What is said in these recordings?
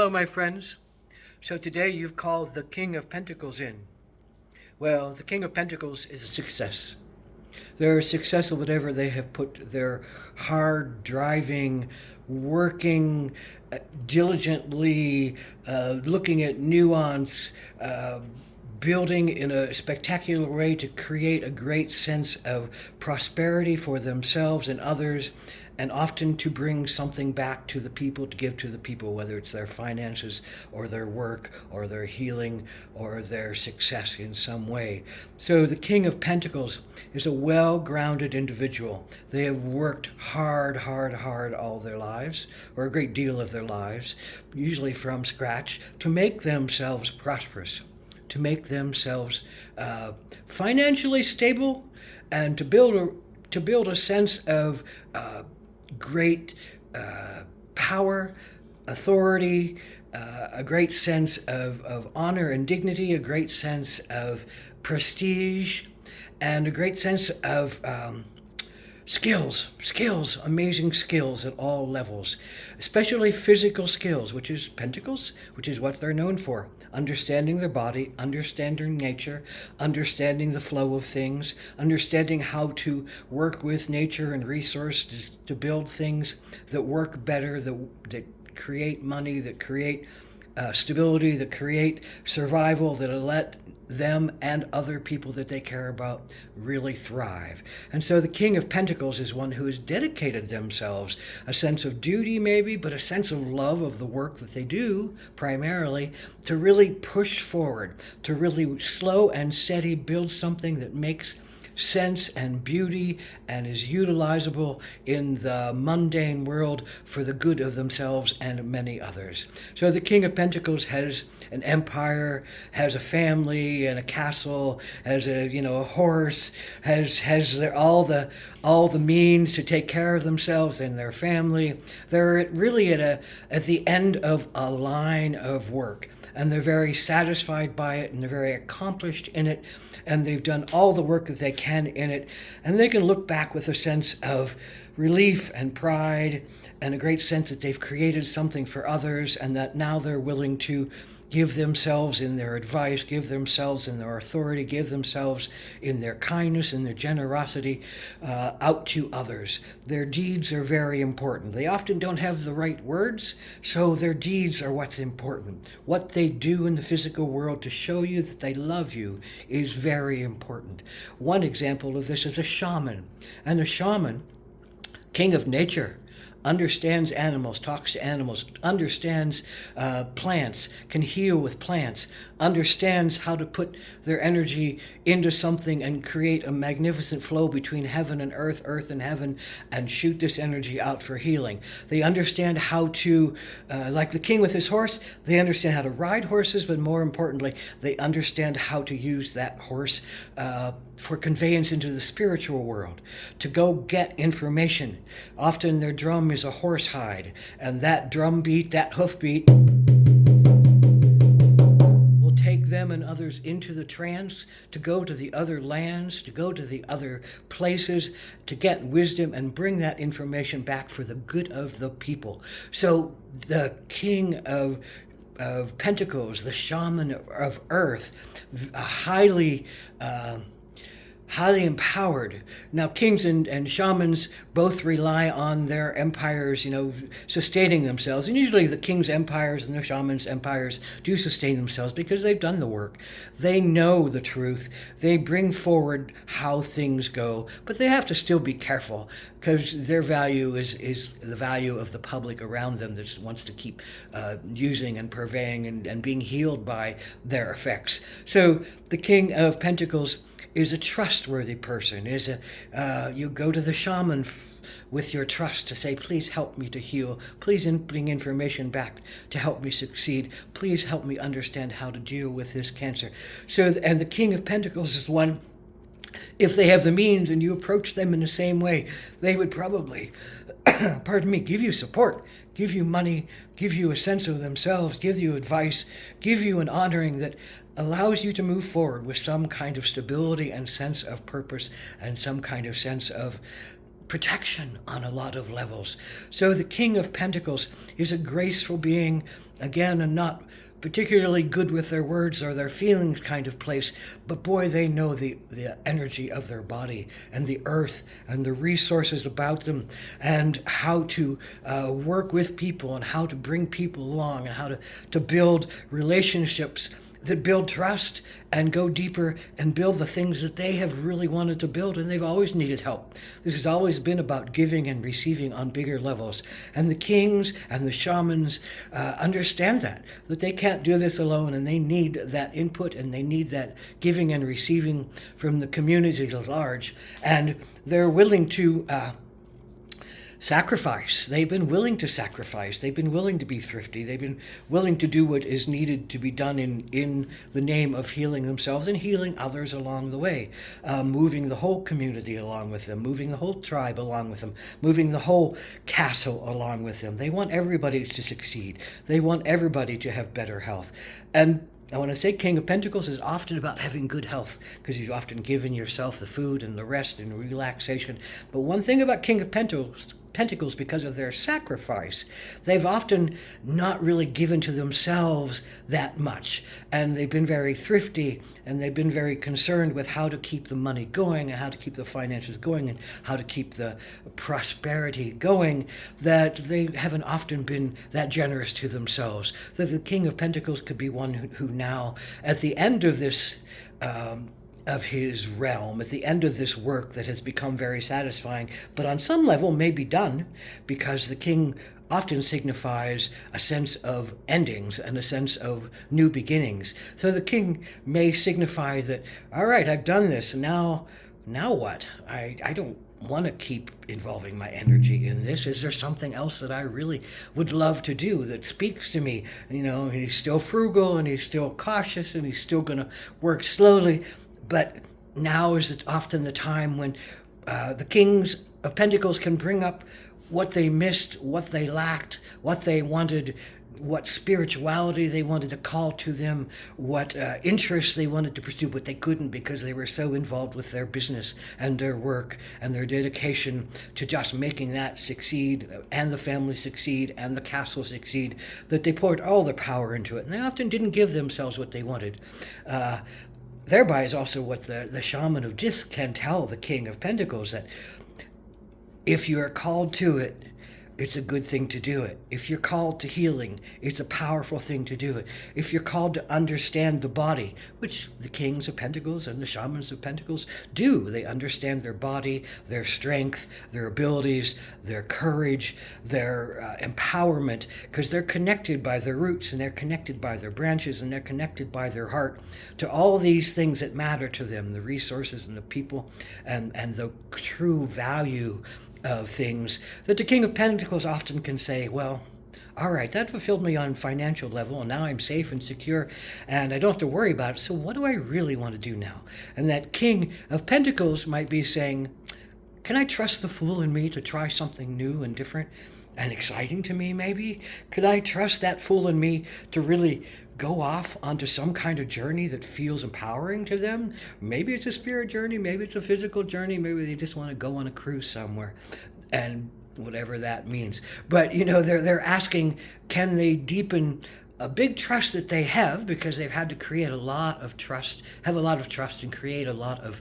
Hello, my friends. So today you've called the King of Pentacles in. Well, the King of Pentacles is a success. They're a success of whatever they have put their hard driving, working, diligently, looking at nuance, building in a spectacular way to create a great sense of prosperity for themselves and others, and often to bring something back to the people, to give to the people, whether it's their finances or their work or their healing or their success in some way. So the King of Pentacles is a well-grounded individual. They have worked hard all their lives, or a great deal of their lives, usually from scratch, to make themselves prosperous, to make themselves financially stable, and to build a sense of great power, authority, a great sense of honor and dignity, a great sense of prestige, and a great sense of skills, amazing skills at all levels, especially physical skills, which is Pentacles, which is what they're known for. Understanding their body, understanding nature, understanding the flow of things, understanding how to work with nature and resources to build things that work better, that create money, that create stability, that create survival, that let them and other people that they care about really thrive. And so the King of Pentacles is one who has dedicated themselves a sense of duty maybe, but a sense of love of the work that they do primarily, to really push forward, to really slow and steady build something that makes sense and beauty and is utilizable in the mundane world for the good of themselves and many others. So the King of Pentacles has an empire, has a family and a castle, has a horse, has all the means to take care of themselves and their family. They're really at the end of a line of work, and they're very satisfied by it, and they're very accomplished in it, and they've done all the work that they can in it, and they can look back with a sense of relief and pride and a great sense that they've created something for others, and that now they're willing to give themselves in their advice, give themselves in their authority, give themselves in their kindness and their generosity out to others. Their deeds are very important. They often don't have the right words, so their deeds are what's important. What they do in the physical world to show you that they love you is very important. One example of this is a shaman. And a shaman, king of nature, understands animals, talks to animals, understands plants, can heal with plants, understands how to put their energy into something and create a magnificent flow between heaven and earth and heaven, and shoot this energy out for healing. They understand how to, like the king with his horse, they understand how to ride horses, but more importantly, they understand how to use that horse for conveyance into the spiritual world, to go get information. Often their drum is a horse hide, and that drum beat, that hoof beat, will take them and others into the trance, to go to the other lands, to go to the other places, to get wisdom and bring that information back for the good of the people. So the King of Pentacles, the shaman of earth, highly empowered. Now, kings and shamans both rely on their empires, sustaining themselves. And usually the king's empires and the shaman's empires do sustain themselves because they've done the work. They know the truth. They bring forward how things go, but they have to still be careful, because their value is the value of the public around them that wants to keep using and purveying and being healed by their effects. So the King of Pentacles is a trustworthy person, you go to the shaman with your trust to say, please help me to heal, please bring information back to help me succeed, please help me understand how to deal with this cancer. And the King of Pentacles is one, if they have the means and you approach them in the same way, they would probably, give you support, give you money, give you a sense of themselves, give you advice, give you an honoring that allows you to move forward with some kind of stability and sense of purpose and some kind of sense of protection on a lot of levels. So the King of Pentacles is a graceful being, again, and not particularly good with their words or their feelings kind of place, but boy, they know the energy of their body and the earth and the resources about them, and how to work with people and how to bring people along, and how to build relationships that build trust and go deeper and build the things that they have really wanted to build, and they've always needed help. This has always been about giving and receiving on bigger levels. And the kings and the shamans understand that they can't do this alone, and they need that input, and they need that giving and receiving from the communities at large. And they're willing to sacrifice. They've been willing to sacrifice. They've been willing to be thrifty. They've been willing to do what is needed to be done in the name of healing themselves and healing others along the way, moving the whole community along with them, moving the whole tribe along with them, moving the whole castle along with them. They want everybody to succeed. They want everybody to have better health. And I want to say King of Pentacles is often about having good health, because you've often given yourself the food and the rest and relaxation. But one thing about King of Pentacles, because of their sacrifice, they've often not really given to themselves that much, and they've been very thrifty, and they've been very concerned with how to keep the money going and how to keep the finances going and how to keep the prosperity going, that they haven't often been that generous to themselves. That the King of Pentacles could be one who now, at the end of this of his realm, at the end of this work that has become very satisfying, but on some level may be done, because the king often signifies a sense of endings and a sense of new beginnings. So the king may signify that, all right, I've done this, and now what? I don't want to keep involving my energy in this. Is there something else that I really would love to do that speaks to me? And he's still frugal, and he's still cautious, and he's still going to work slowly. But now is often the time when the Kings of Pentacles can bring up what they missed, what they lacked, what they wanted, what spirituality they wanted to call to them, what interests they wanted to pursue, but they couldn't because they were so involved with their business and their work and their dedication to just making that succeed, and the family succeed, and the castle succeed, that they poured all their power into it. And they often didn't give themselves what they wanted. Thereby is also what the shaman of Disc can tell the King of Pentacles, that if you are called to it, it's a good thing to do it. If you're called to healing, it's a powerful thing to do it. If you're called to understand the body, which the Kings of Pentacles and the Shamans of Pentacles do, they understand their body, their strength, their abilities, their courage, their empowerment, because they're connected by their roots, and they're connected by their branches, and they're connected by their heart to all these things that matter to them, the resources and the people and the true value of things, that the King of Pentacles often can say, well, all right, that fulfilled me on financial level, and now I'm safe and secure, and I don't have to worry about it, so what do I really want to do now? And that King of Pentacles might be saying, can I trust the fool in me to try something new and different and exciting to me, maybe? Could I trust that fool in me to really go off onto some kind of journey that feels empowering to them? Maybe it's a spirit journey, maybe it's a physical journey, maybe they just want to go on a cruise somewhere, and whatever that means. But they're asking, can they deepen a big trust that they have, because they've had to create a lot of trust, have a lot of trust, and create a lot of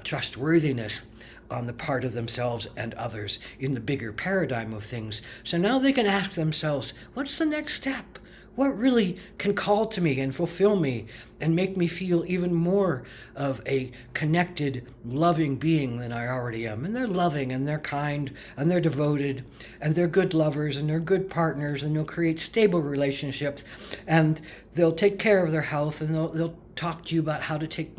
trustworthiness on the part of themselves and others in the bigger paradigm of things. So now they can ask themselves, what's the next step? What really can call to me and fulfill me and make me feel even more of a connected, loving being than I already am? And they're loving, and they're kind, and they're devoted, and they're good lovers, and they're good partners, and they'll create stable relationships, and they'll take care of their health, and they'll talk to you about how to take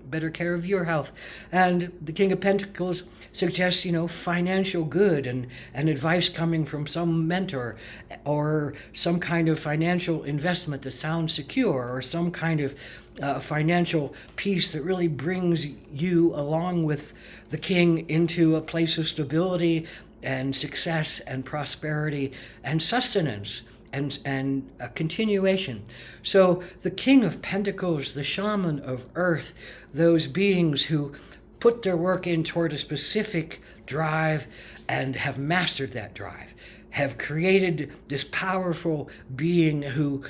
better care of your health. And the King of Pentacles suggests, financial good and advice coming from some mentor, or some kind of financial investment that sounds secure, or some kind of financial piece that really brings you along with the king into a place of stability and success and prosperity and sustenance and a continuation. So the King of Pentacles, the shaman of earth, those beings who put their work in toward a specific drive and have mastered that drive, have created this powerful being who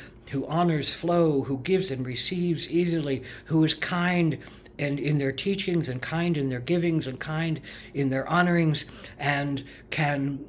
honors flow, who gives and receives easily, who is kind and in their teachings and kind in their givings and kind in their honorings, and can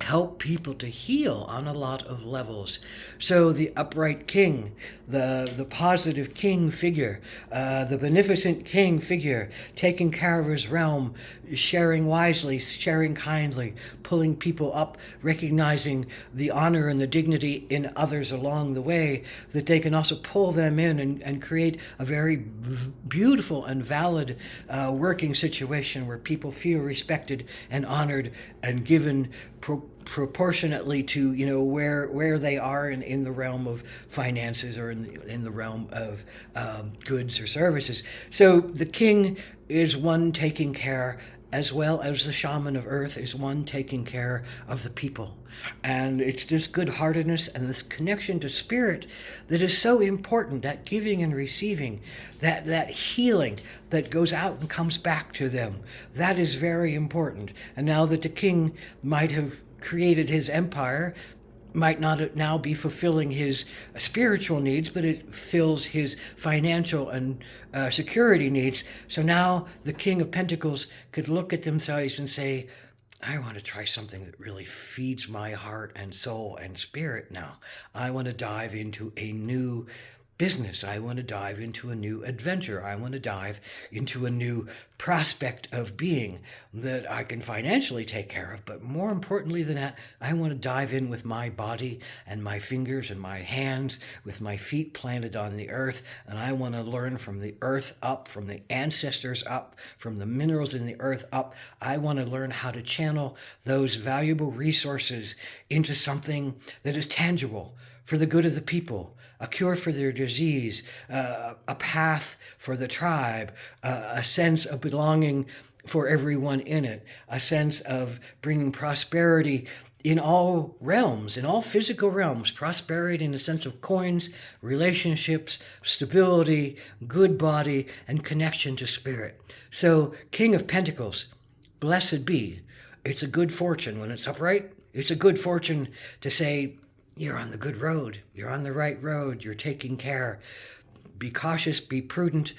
help people to heal on a lot of levels. So the upright king, the positive king figure, the beneficent king figure, taking care of his realm, sharing wisely, sharing kindly, pulling people up, recognizing the honor and the dignity in others along the way, that they can also pull them in and create a very beautiful and valid working situation where people feel respected and honored and given proportionately to where they are in the realm of finances or in the realm of goods or services. So the king is one taking care, as well as the shaman of earth is one taking care of the people. And it's this good-heartedness and this connection to spirit that is so important, that giving and receiving, that healing that goes out and comes back to them. That is very important. And now that the king might have created his empire, might not now be fulfilling his spiritual needs, but it fills his financial and security needs. So now the King of Pentacles could look at themselves and say, I want to try something that really feeds my heart and soul and spirit now. I want to dive into a new business. I want to dive into a new adventure. I want to dive into a new prospect of being that I can financially take care of. But more importantly than that, I want to dive in with my body and my fingers and my hands, with my feet planted on the earth. And I want to learn from the earth up, from the ancestors up, from the minerals in the earth up. I want to learn how to channel those valuable resources into something that is tangible for the good of the people, a cure for their disease, a path for the tribe, a sense of belonging for everyone in it, a sense of bringing prosperity in all realms, in all physical realms, prosperity in the sense of coins, relationships, stability, good body, and connection to spirit. So, King of Pentacles, blessed be. It's a good fortune when it's upright. It's a good fortune to say, you're on the good road. You're on the right road. You're taking care. Be cautious, be prudent,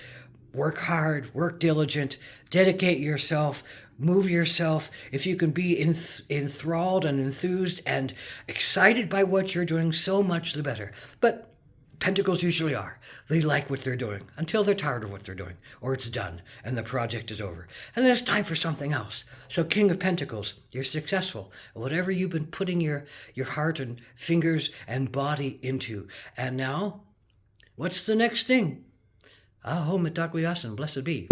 work hard, work diligent, dedicate yourself, move yourself. If you can be enthralled and enthused and excited by what you're doing, so much the better. But Pentacles usually are. They like what they're doing until they're tired of what they're doing, or it's done and the project is over. And then it's time for something else. So King of Pentacles, you're successful. Whatever you've been putting your heart and fingers and body into. And now, what's the next thing? Aho Mitakuyasan, blessed be.